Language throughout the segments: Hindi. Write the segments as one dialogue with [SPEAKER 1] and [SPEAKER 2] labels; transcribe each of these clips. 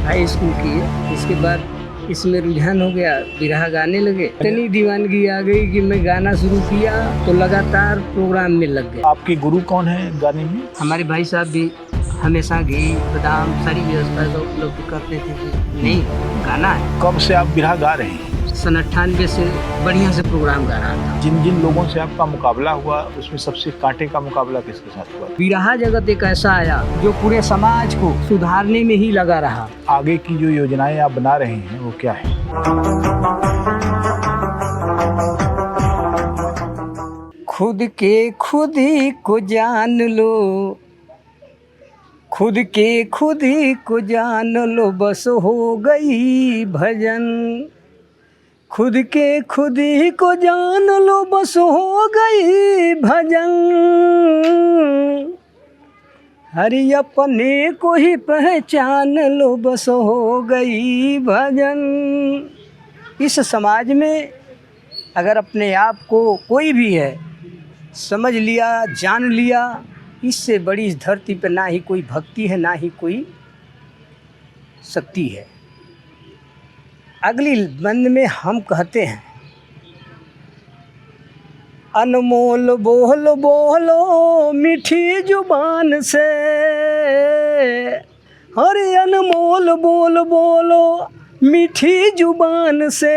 [SPEAKER 1] हाई स्कूल किए, इसके बाद इसमें रुझान हो गया, बिरहा गाने लगे। इतनी दीवानगी आ गई कि मैं गाना शुरू किया तो लगातार प्रोग्राम में लग गया।
[SPEAKER 2] आपके गुरु कौन है गाने में?
[SPEAKER 1] हमारे भाई साहब भी हमेशा घी बादाम सारी व्यवस्था तो उपलब्ध करते थे कि नहीं गाना है।
[SPEAKER 2] कब से आप बिरहा गा रहे हैं?
[SPEAKER 1] सन 98 से बढ़िया से प्रोग्राम गा रहा था।
[SPEAKER 2] जिन जिन लोगों से आपका मुकाबला हुआ उसमें सबसे कांटे का मुकाबला किसके साथ हुआ?
[SPEAKER 1] बिरहा जगत एक ऐसा आया जो पूरे समाज को सुधारने में ही लगा रहा।
[SPEAKER 2] आगे की जो योजनाएं आप बना रहे हैं वो क्या है?
[SPEAKER 1] खुद के खुद ही को जान लो, खुद के खुद ही को जान लो, बस हो गई भजन। खुद के खुद ही को जान लो, बस हो गई भजन। हरि अपने को ही पहचान लो, बस हो गई भजन। इस समाज में अगर अपने आप को कोई भी है समझ लिया, जान लिया, इससे बड़ी इस धरती पर ना ही कोई भक्ति है, ना ही कोई शक्ति है। अगली बंद में हम कहते हैं, अनमोल बोल बोलो मीठी जुबान से, अरे अनमोल बोल बोलो मीठी जुबान से,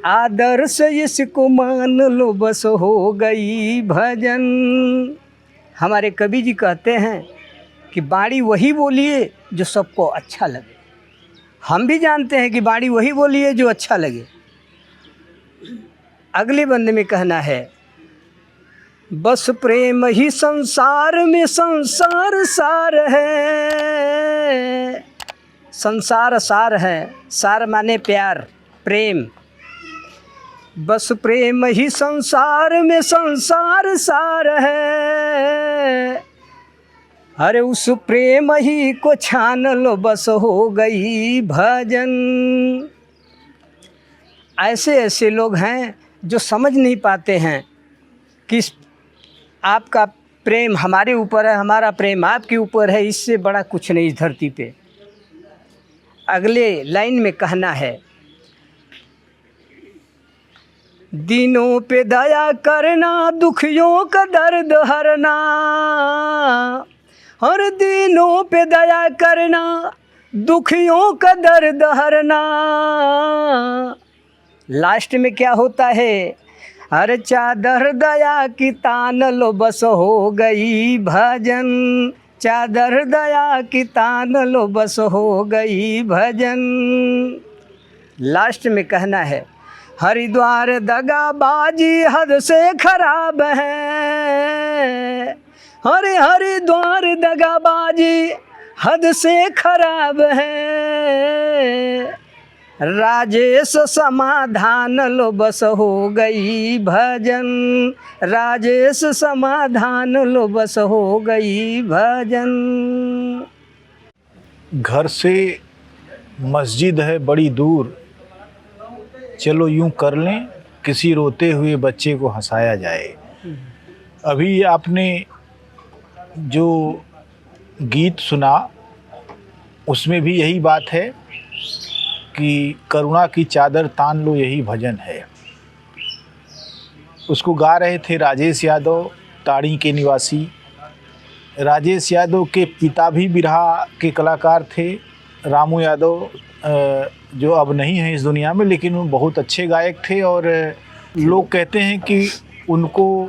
[SPEAKER 1] आदर से इसको मान लो, बस हो गई भजन। हमारे कवि जी कहते हैं कि बाणी वही बोलिए जो सबको अच्छा लगे। हम भी जानते हैं कि बाणी वही बोलिए जो अच्छा लगे। अगले बंद में कहना है, बस प्रेम ही संसार में संसार सार है। संसार सार है, सार माने प्यार, प्रेम। बस प्रेम ही संसार में संसार सार है, अरे उस प्रेम ही को छान लो, बस हो गई भजन। ऐसे ऐसे लोग हैं जो समझ नहीं पाते हैं कि आपका प्रेम हमारे ऊपर है, हमारा प्रेम आपके ऊपर है, इससे बड़ा कुछ नहीं इस धरती पे। अगले लाइन में कहना है, दिनों पे दया करना, दुखियों का दर्द हरना, हर दिनों पे दया करना, दुखियों का दर्द हरना। लास्ट में क्या होता है, हर चादर दया की तान लो, बस हो गई भजन। चादर दया की तान लो, बस हो गई भजन। लास्ट में कहना है, हरिद्वार दगाबाजी हद से खराब है, अरे हरिद्वार दगाबाजी हद से खराब है। राजेश समाधान लो, बस हो गई भजन। राजेश समाधान लो, बस हो गई भजन।
[SPEAKER 2] घर से मस्जिद है बड़ी दूर, चलो यूं कर लें किसी रोते हुए बच्चे को हंसाया जाए। अभी आपने जो गीत सुना उसमें भी यही बात है कि करुणा की चादर तान लो, यही भजन है। उसको गा रहे थे राजेश यादव, ताड़ी के निवासी। राजेश यादव के पिता भी बिरहा के कलाकार थे, रामू यादव, जो अब नहीं हैं इस दुनिया में, लेकिन वो बहुत अच्छे गायक थे। और लोग कहते हैं कि उनको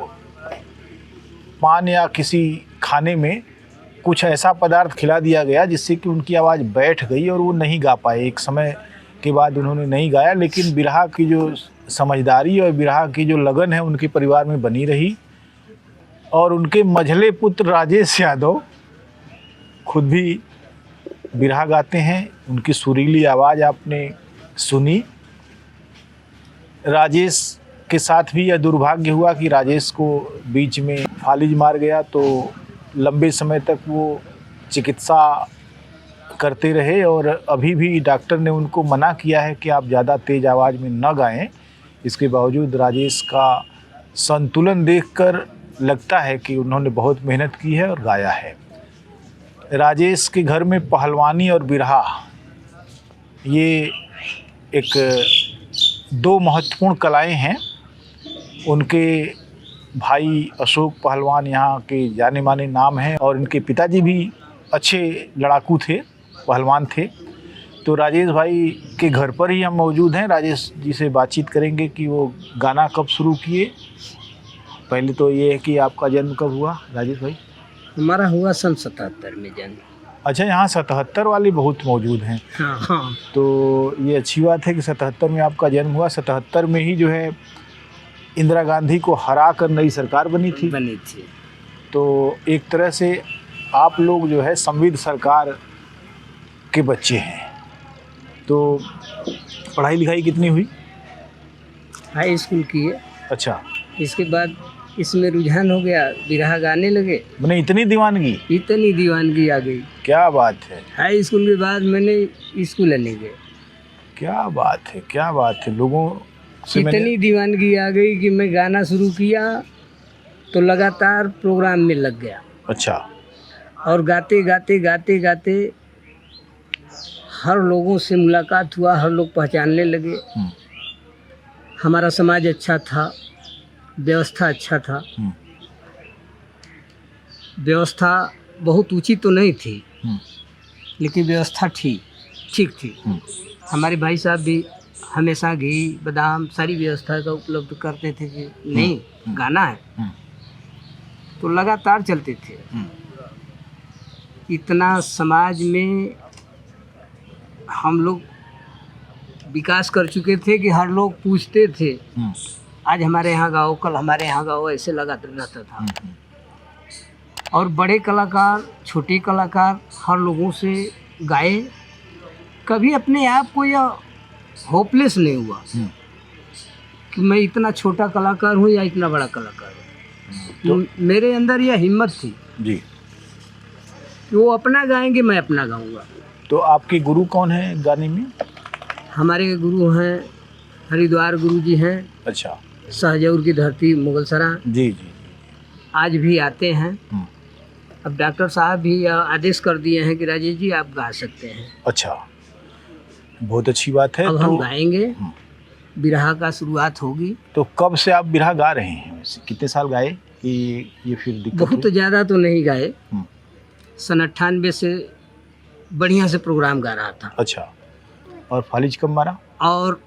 [SPEAKER 2] पान या किसी खाने में कुछ ऐसा पदार्थ खिला दिया गया जिससे कि उनकी आवाज़ बैठ गई और वो नहीं गा पाए। एक समय के बाद उन्होंने नहीं गाया, लेकिन बिरहा की जो समझदारी और बिरहा की जो लगन है उनके परिवार में बनी रही। और उनके मझले पुत्र राजेश यादव खुद भी बिरहा गाते हैं, उनकी सुरीली आवाज़ आपने सुनी। राजेश के साथ भी यह दुर्भाग्य हुआ कि राजेश को बीच में फालिज मार गया, तो लंबे समय तक वो चिकित्सा करते रहे। और अभी भी डॉक्टर ने उनको मना किया है कि आप ज़्यादा तेज़ आवाज़ में न गाएं। इसके बावजूद राजेश का संतुलन देखकर लगता है कि उन्होंने बहुत मेहनत की है और गाया है। राजेश के घर में पहलवानी और बिरहा ये एक दो महत्वपूर्ण कलाएं हैं। उनके भाई अशोक पहलवान यहाँ के जाने माने नाम हैं और इनके पिताजी भी अच्छे लड़ाकू थे, पहलवान थे। तो राजेश भाई के घर पर ही हम मौजूद हैं। राजेश जी से बातचीत करेंगे कि वो गाना कब शुरू किए। पहले तो ये है कि आपका जन्म कब हुआ राजेश भाई?
[SPEAKER 1] हमारा हुआ सन 77 में जन्म।
[SPEAKER 2] अच्छा, यहाँ 77 वाले बहुत मौजूद हैं।
[SPEAKER 1] हाँ हाँ।
[SPEAKER 2] तो ये अच्छी बात है कि 77 में आपका जन्म हुआ। 77 में ही जो है इंदिरा गांधी को हरा कर नई सरकार बनी थी। तो एक तरह से आप लोग जो है संविध सरकार के बच्चे हैं। तो पढ़ाई लिखाई कितनी हुई?
[SPEAKER 1] हाई स्कूल किए।
[SPEAKER 2] अच्छा।
[SPEAKER 1] इसके बाद इसमें रुझान हो गया, बिरहा गाने लगे।
[SPEAKER 2] मैंने इतनी दीवानगी
[SPEAKER 1] आ गई।
[SPEAKER 2] क्या बात है।
[SPEAKER 1] हाई स्कूल के बाद मैंने स्कूल नहीं गए।
[SPEAKER 2] क्या बात है। लोगों से
[SPEAKER 1] इतनी दीवानगी आ गई कि मैं गाना शुरू किया तो लगातार प्रोग्राम में लग गया।
[SPEAKER 2] अच्छा।
[SPEAKER 1] और गाते गाते हर लोगों से मुलाकात हुआ, हर लोग पहचानने लगे। हमारा समाज अच्छा था, व्यवस्था अच्छा था। व्यवस्था बहुत ऊंची तो नहीं थी, लेकिन व्यवस्था ठीक थी। हमारे भाई साहब भी हमेशा घी बादाम सारी व्यवस्था का उपलब्ध करते थे कि नहीं गाना है तो लगातार चलते थे। इतना समाज में हम लोग विकास कर चुके थे कि हर लोग पूछते थे आज हमारे यहाँ गाओ, कल हमारे यहाँ गाओ, ऐसे लगातार रहता था। और बड़े कलाकार, छोटे कलाकार हर लोगों से गाए। कभी अपने आप को यह होपलेस नहीं हुआ कि मैं इतना छोटा कलाकार हूँ या इतना बड़ा कलाकार हूँ। तो मेरे अंदर यह हिम्मत थी
[SPEAKER 2] जी
[SPEAKER 1] कि वो अपना गाएंगे, मैं अपना गाऊंगा।
[SPEAKER 2] तो आपके गुरु कौन है गाने में?
[SPEAKER 1] हमारे गुरु हैं हरिद्वार गुरु जी हैं।
[SPEAKER 2] अच्छा।
[SPEAKER 1] सहजौर की धरती मुगलसरा
[SPEAKER 2] जी।
[SPEAKER 1] आज भी आते हैं। अब डॉक्टर साहब भी आदेश कर दिए हैं कि राजेश जी आप गा सकते हैं।
[SPEAKER 2] अच्छा, बहुत अच्छी बात है।
[SPEAKER 1] अब हम गाएंगे, बिरहा का शुरुआत होगी।
[SPEAKER 2] तो कब से आप बिरहा गा रहे हैं? कितने साल गाए कि ये फिर दिक्कत हुई?
[SPEAKER 1] बहुत ज़्यादा तो नहीं गाए। सन 98 से बढ़िया से प्रोग्राम गा रहा था।
[SPEAKER 2] अच्छा। और फालिज कब मारा?
[SPEAKER 1] और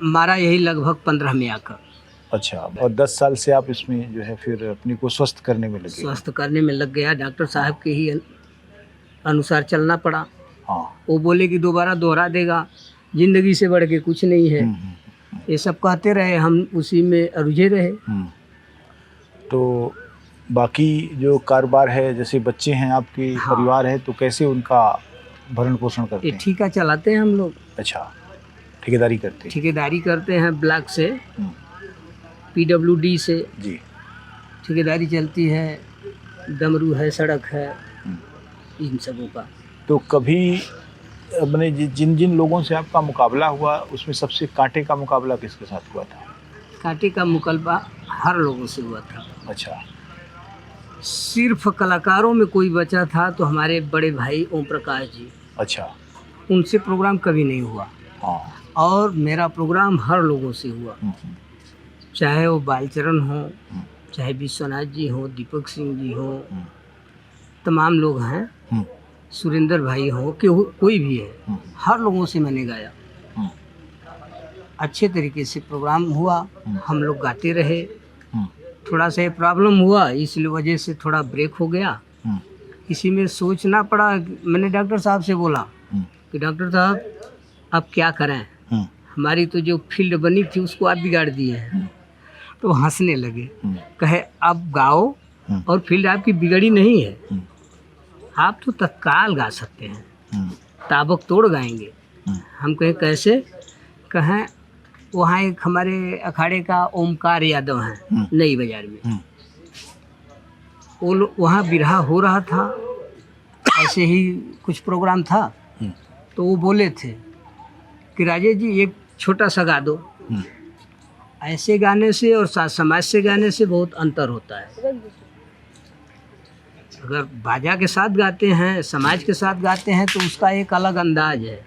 [SPEAKER 1] मारा यही लगभग 15 में आकर।
[SPEAKER 2] अच्छा। और 10 साल से आप इसमें जो है फिर अपने को स्वस्थ करने में लग गया। डॉक्टर साहब के ही अनुसार चलना पड़ा। हाँ।
[SPEAKER 1] वो बोले कि दोबारा दोहरा देगा, जिंदगी से बढ़ के कुछ नहीं है। ये सब कहते रहे, हम उसी में रुझे रहे।
[SPEAKER 2] तो बाकी जो कारोबार है, जैसे बच्चे हैं आपके,
[SPEAKER 1] हाँ।
[SPEAKER 2] परिवार है, तो कैसे उनका भरण पोषण करते हैं?
[SPEAKER 1] ठेका चलाते हैं हम लोग।
[SPEAKER 2] अच्छा, ठेकेदारी करते हैं
[SPEAKER 1] ब्लॉक से, PWD से
[SPEAKER 2] जी।
[SPEAKER 1] ठेकेदारी चलती है, डमरू है, सड़क है, इन सबों का।
[SPEAKER 2] तो कभी मैंने जिन लोगों से आपका मुकाबला हुआ उसमें सबसे कांटे का मुकाबला किसके साथ हुआ था?
[SPEAKER 1] कांटे का मुकाबला हर लोगों से हुआ था।
[SPEAKER 2] अच्छा।
[SPEAKER 1] सिर्फ कलाकारों में कोई बचा था तो हमारे बड़े भाई ओम प्रकाश जी।
[SPEAKER 2] अच्छा।
[SPEAKER 1] उनसे प्रोग्राम कभी नहीं हुआ।
[SPEAKER 2] हाँ।
[SPEAKER 1] और मेरा प्रोग्राम हर लोगों से हुआ, चाहे वो बालचरण हो, चाहे विश्वनाथ जी हो, दीपक सिंह जी हो, तमाम लोग हैं, सुरेंद्र भाई हो कि कोई भी है, हर लोगों से मैंने गाया। अच्छे तरीके से प्रोग्राम हुआ, हम लोग गाते रहे। थोड़ा सा प्रॉब्लम हुआ, इसलिए वजह से थोड़ा ब्रेक हो गया। इसी में सोचना पड़ा। मैंने डॉक्टर साहब से बोला कि डॉक्टर साहब अब क्या करें, हमारी तो जो फील्ड बनी थी उसको आप बिगाड़ दिए हैं। तो हंसने लगे, कहे अब गाओ और फील्ड आपकी बिगड़ी नहीं है, आप तो तत्काल गा सकते हैं, ताबकतोड़ गाएंगे। हम कहे कैसे? कहें वहाँ एक हमारे अखाड़े का ओमकार यादव हैं नई बाजार में, वो वहाँ बिरहा हो रहा था, ऐसे ही कुछ प्रोग्राम था। तो वो बोले थे कि राजेश जी एक छोटा सा गा दो। ऐसे गाने से और समाज से गाने से बहुत अंतर होता है। अगर बाजा के साथ गाते हैं, समाज के साथ गाते हैं, तो उसका एक अलग अंदाज है।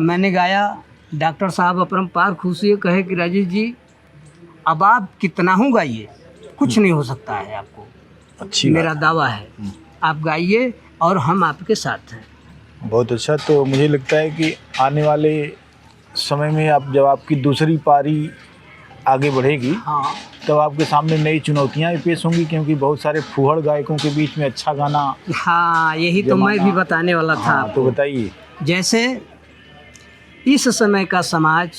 [SPEAKER 1] मैंने गाया, डॉक्टर साहब अपरंपार खुश हुए, कहे कि राजेश जी अब आप कितना हूँ गाइए, कुछ नहीं हो सकता है आपको,
[SPEAKER 2] अच्छी
[SPEAKER 1] मेरा दावा है, आप गाइए और हम आपके साथ हैं।
[SPEAKER 2] बहुत अच्छा। तो मुझे लगता है कि आने वाले समय में आप जब आपकी दूसरी पारी आगे बढ़ेगी,
[SPEAKER 1] हाँ,
[SPEAKER 2] तब आपके सामने नई चुनौतियां भी पेश होंगी, क्योंकि बहुत सारे फूहड़ गायकों के बीच में अच्छा गाना।
[SPEAKER 1] हाँ, यही तो मैं भी बताने वाला था
[SPEAKER 2] हाँ,
[SPEAKER 1] आपको।
[SPEAKER 2] तो बताइए।
[SPEAKER 1] जैसे इस समय का समाज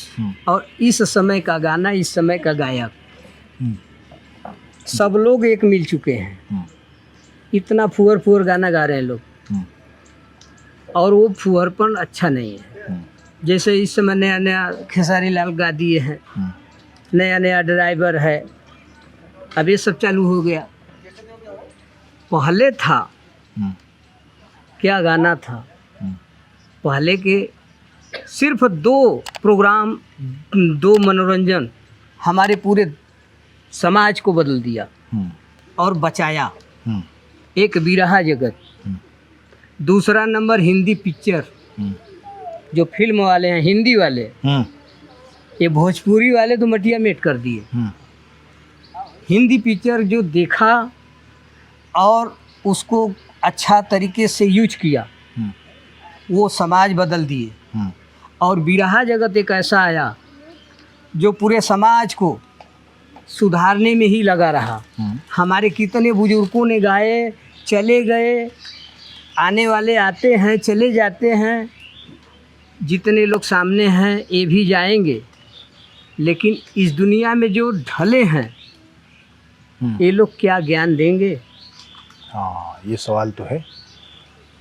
[SPEAKER 1] और इस समय का गाना, इस समय का गायक, सब लोग एक मिल चुके हैं। इतना फुहर फुहर गाना गा रहे हैं लोग, और वो फुहरपन अच्छा नहीं है। जैसे इस समय नया नया खेसारी लाल गा दिए हैं, नया नया ड्राइवर है, अब ये सब चालू हो गया। पहले था क्या गाना था, पहले के सिर्फ 2 प्रोग्राम, 2 मनोरंजन हमारे पूरे समाज को बदल दिया और बचाया। एक बिरहा जगत, दूसरा नंबर हिंदी पिक्चर, जो फिल्म वाले हैं हिंदी वाले, ये भोजपुरी वाले तो मटिया मेट कर दिए। हिंदी पिक्चर जो देखा और उसको अच्छा तरीके से यूज किया, वो समाज बदल दिए। और बिरहा जगत एक ऐसा आया जो पूरे समाज को सुधारने में ही लगा रहा। हमारे कितने बुजुर्गों ने गाए, चले गए, आने वाले आते हैं, चले जाते हैं, जितने लोग सामने हैं ये भी जाएंगे, लेकिन इस दुनिया में जो ढले हैं ये लोग क्या ज्ञान देंगे?
[SPEAKER 2] हाँ, ये सवाल तो है।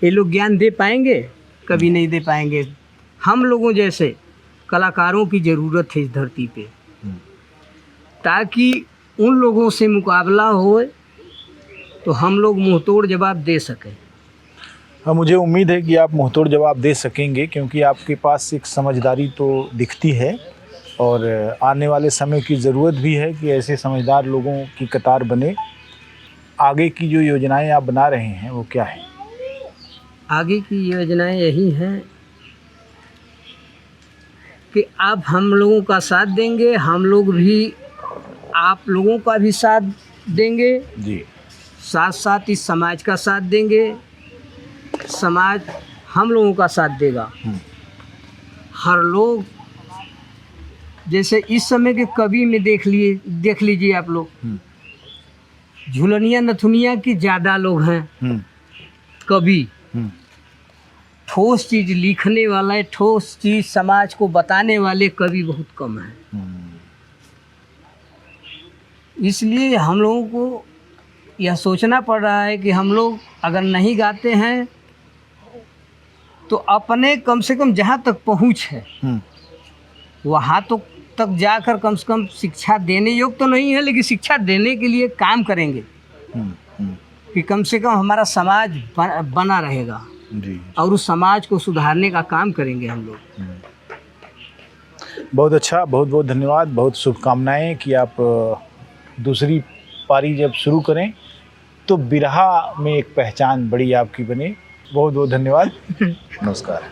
[SPEAKER 1] ये लोग ज्ञान दे पाएंगे? कभी नहीं दे पाएंगे। हम लोगों जैसे कलाकारों की ज़रूरत है इस धरती पे, ताकि उन लोगों से मुकाबला हो तो हम लोग मुंहतोड़ जवाब दे सकें।
[SPEAKER 2] हाँ, मुझे उम्मीद है कि आप मुंहतोड़ जवाब दे सकेंगे, क्योंकि आपके पास एक समझदारी तो दिखती है, और आने वाले समय की ज़रूरत भी है कि ऐसे समझदार लोगों की कतार बने। आगे की जो योजनाएं आप बना रहे हैं वो क्या है?
[SPEAKER 1] आगे की योजनाएं यही हैं कि आप हम लोगों का साथ देंगे, हम लोग भी आप लोगों का भी साथ देंगे
[SPEAKER 2] जी।
[SPEAKER 1] साथ साथ इस समाज का साथ देंगे, समाज हम लोगों का साथ देगा। हर लोग, जैसे इस समय के कवि में देख लीजिए आप लोग, झुलनिया नथुनिया की ज़्यादा लोग हैं कवि। ठोस चीज़ लिखने वाला, ठोस चीज़ समाज को बताने वाले कवि बहुत कम हैं। इसलिए हम लोगों को यह सोचना पड़ रहा है कि हम लोग अगर नहीं गाते हैं तो अपने कम से कम जहाँ तक पहुँच है वहाँ तो तक जाकर कम से कम शिक्षा देने योग्य तो नहीं है, लेकिन शिक्षा देने के लिए काम करेंगे कि कम से कम हमारा समाज बना रहेगा
[SPEAKER 2] जी।
[SPEAKER 1] और उस समाज को सुधारने का काम करेंगे हम लोग।
[SPEAKER 2] बहुत अच्छा, बहुत बहुत धन्यवाद, बहुत शुभकामनाएं कि आप दूसरी पारी जब शुरू करें तो बिरहा में एक पहचान बड़ी आपकी बने। बहुत बहुत धन्यवाद। नमस्कार।